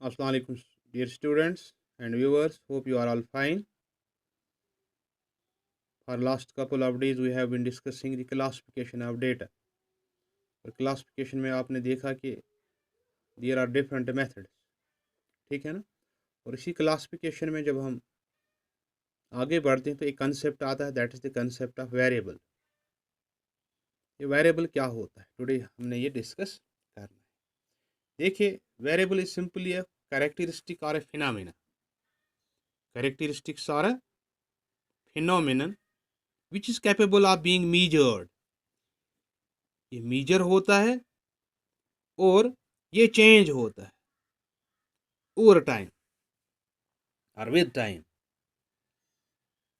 Assalamu alaikum, dear students and viewers. Hope you are all fine. For last couple of days, we have been discussing the classification of data. और classification में आपने देखा कि there are different methods, ठीक है ना। और इसी क्लासिफिकेशन में जब हम आगे बढ़ते हैं तो एक कंसेप्ट आता है, that is the concept of variable. ये वेरिएबल क्या होता है, टुडे हमने ये डिस्कस करना है। देखिए, variable is simply a characteristic और ए फिनोमेना। कैरेक्टरिस्टिक्स और a phenomenon which is capable of being measured. ये मेजर होता है और ये चेंज होता है ओवर टाइम और विद टाइम।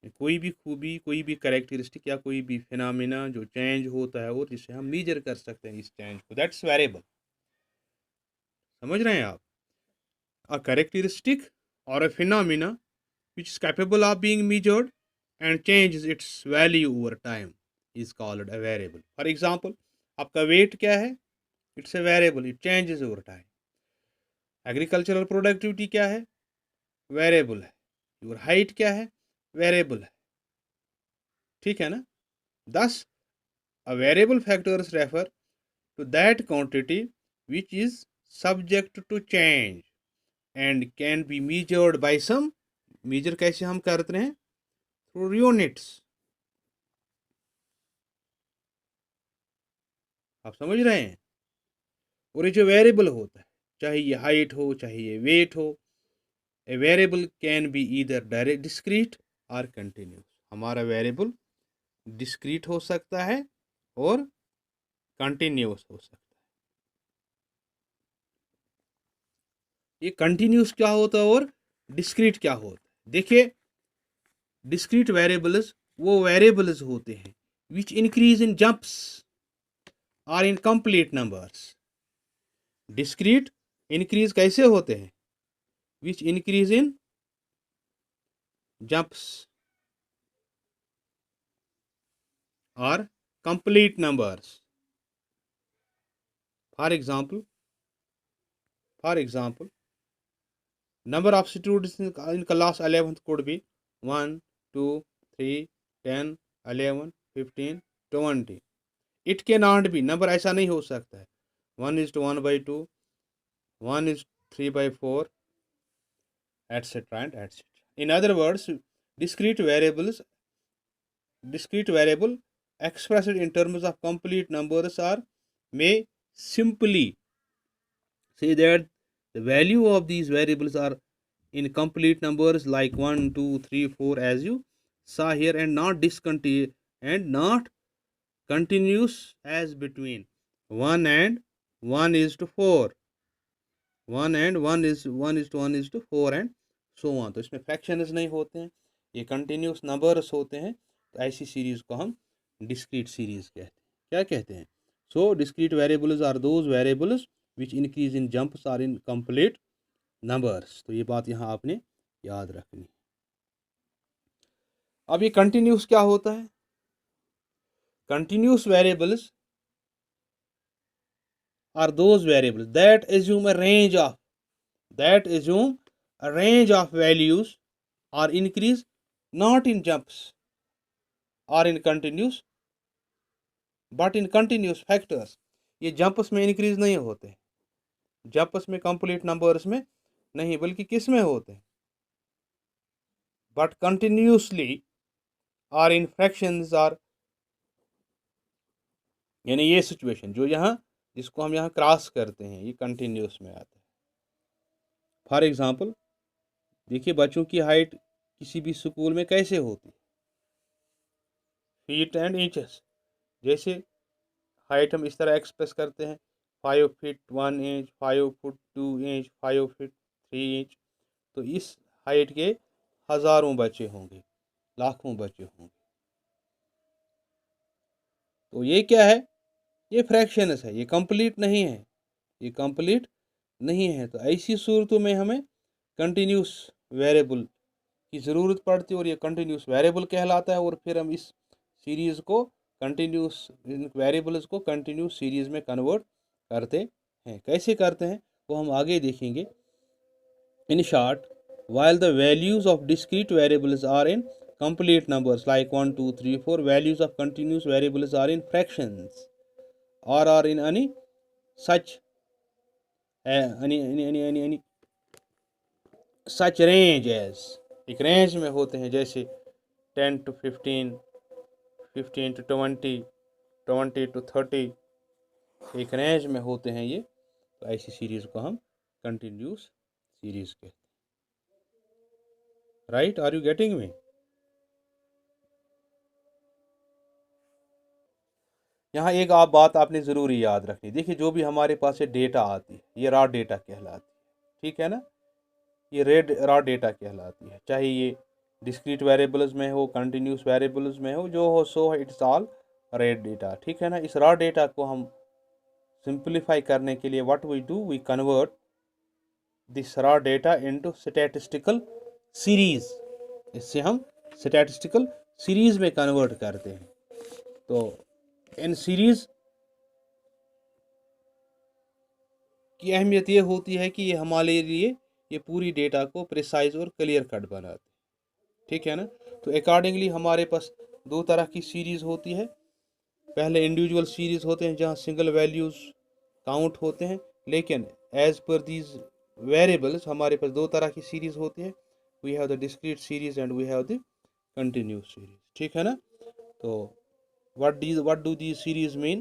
कोई भी खूबी, कोई भी कैरेक्टरिस्टिक या कोई भी फिनोमेना जो चेंज होता है और जिसे हम मेजर कर सकते हैं इस चेंज को, दैट्स वेरिएबल। समझ रहे हैं आप? अ कैरेक्टरिस्टिक और अ phenomena which is capable of being measured and changes its value over time is called a variable. For example, आपका वेट क्या है? It's a variable, it changes over time. Agricultural productivity क्या है? वेरिएबल है। Your height क्या है? Variable है। ठीक है ना। Thus a variable factors refer to that quantity which is subject to change and can be measured by some. Measure कैसे हम करते हैं? Through units. आप समझ रहे हैं? और ये जो वेरिएबल होता है, चाहे ये हाइट हो, चाहे ये वेट हो, a variable can be either direct discrete और कंटिन्यूस। हमारा वेरिएबल डिस्क्रीट हो सकता है और कंटिन्यूस हो सकता है। ये कंटिन्यूस क्या होता है और डिस्क्रीट क्या होता है? देखिए, डिस्क्रीट वेरिएबल्स वो वेरिएबल्स होते हैं विच इंक्रीज इन जंप्स और इन कंप्लीट नंबर्स। डिस्क्रीट इंक्रीज कैसे होते हैं? विच इंक्रीज इन जंप्स और complete numbers. For example, number of students in class 11th could be 1, 2, 3, 10, 11, 15, 20. It cannot be, number ऐसा नहीं हो सकता है 1:1/2, 1:3/4, etc. and etc. In other words, discrete variable expressed in terms of complete numbers are may simply say that the value of these variables are in complete numbers like 1, 2, 3, 4 as you saw here, and not continuous as between 1 and 1 is to 4, 1 and 1 is 1 is to 1 is to 4 and so on। तो इसमें fractions नहीं होते हैं, ये continuous numbers होते हैं। तो ऐसी सीरीज को हम डिस्क्रीट सीरीज कहते हैं। क्या कहते हैं? So discrete variables are those variables which increase in jumps are in complete numbers. तो ये बात यहाँ आपने याद रखनी। अब ये कंटिन्यूस क्या होता है? Continuous variables are those variables that assume a range of values or increase not in jumps or in continuous but in continuous factors। ये जंप्स में इंक्रीज नहीं होते, जंप्स में कंप्लीट नंबर्स में नहीं, बल्कि किस में होते हैं? बट कंटिन्यूसली और इन फ्रैक्शंस आर, यानी ये सिचुएशन जो यहाँ जिसको हम यहाँ क्रॉस करते हैं, ये कंटिन्यूस में आता है। फॉर एग्जांपल, देखिए बच्चों की हाइट किसी भी स्कूल में कैसे होती है? Feet and inches. जैसे हाइट हम इस तरह एक्सप्रेस करते हैं 5 feet 1 inch, 5 foot 2 inch, 5 feet 3 inch. तो इस हाइट के हज़ारों बच्चे होंगे, लाखों बच्चे होंगे। तो ये क्या है? ये फ्रैक्शंस है, ये कंप्लीट नहीं है, ये कंप्लीट नहीं है। तो ऐसी सूरतों में हमें कंटिन्यूस वेरिएबल की ज़रूरत पड़ती है और ये कंटिन्यूस वेरिएबल कहलाता है। और फिर हम इस सीरीज़ को कंटिन्यूस वेरिएबल्स को कंटिन्यूस सीरीज़ में कन्वर्ट करते हैं। कैसे करते हैं वो हम आगे देखेंगे। In short, while the values of discrete variables are in complete numbers like 1, 2, 3, 4, values of continuous variables are in fractions or are in any such any such range as, एक रेंज में होते हैं, जैसे 10 to 15, 15 to 20, 20 to 30, एक range में होते हैं ये, तो ऐसी सीरीज को हम कंटिन्यूस सीरीज कहते हैं. Right, are you getting me? यहाँ एक आप बात आपने ज़रूरी याद रखनी. देखिए, जो भी हमारे पास ये डेटा आती है, ये रॉ डेटा कहलाती है, ठीक है ना, ये रॉ डेटा कहलाती है, चाहे ये डिस्क्रीट वेरिएबल्स में हो, कंटिन्यूस वेरिएबल्स में हो, जो हो so it's all red data, ठीक है ना. इस रॉ डेटा को हम सिंप्लीफाई करने के लिए what we do, we convert this raw data into statistical series. इससे हम स्टैटिस्टिकल सीरीज में कन्वर्ट करते हैं. तो इन सीरीज की अहमियत ये होती है कि ये हमारे लिए ये पूरी डेटा को प्रिसाइज और क्लियर कट बनाते, ठीक है ना. तो अकॉर्डिंगली हमारे पास दो तरह की सीरीज होती है. पहले इंडिविजुअल सीरीज होते हैं जहाँ सिंगल वैल्यूज काउंट होते हैं, लेकिन एज पर दीज वेरिएबल्स हमारे पास दो तरह की सीरीज होती है. We have the discrete series and we have the continuous series, ठीक है ना. तो what do these series mean,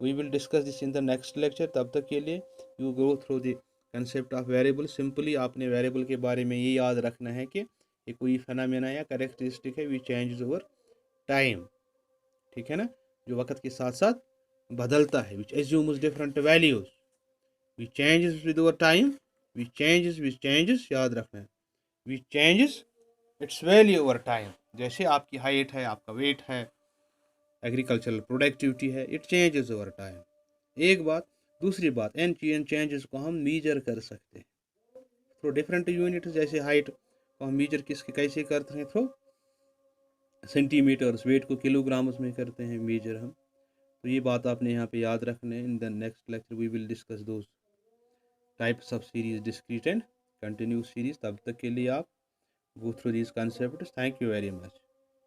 we will discuss this in the next lecture. तब तक के लिए you go through the concept of variable. Simply आपने variable के बारे में ये याद रखना है कि ये कोई फेनामेना या कैरेक्टरिस्टिक है which changes over time, ठीक है ना, जो वक्त के साथ साथ बदलता है, which assumes different values, which changes with over time, which changes याद रखना है, which changes its value over time. जैसे आपकी हाइट है, आपका वेट है, एग्रीकल्चरल प्रोडक्टिविटी है, इट चेंजेस ओवर टाइम. एक बात. दूसरी बात, इन चेंजेस को हम मीजर कर सकते हैं थ्रू डिफरेंट यूनिट. जैसे हाइट को हम मीजर कैसे करते हैं, थ्रू सेंटीमीटर्स. वेट को किलोग्राम्स में करते हैं मीजर हम. तो ये बात आपने यहाँ पे याद रखना है. In the next lecture we will discuss those types of series, discrete and continuous series. तब तक के लिए आप go through this concept. Thank you very much.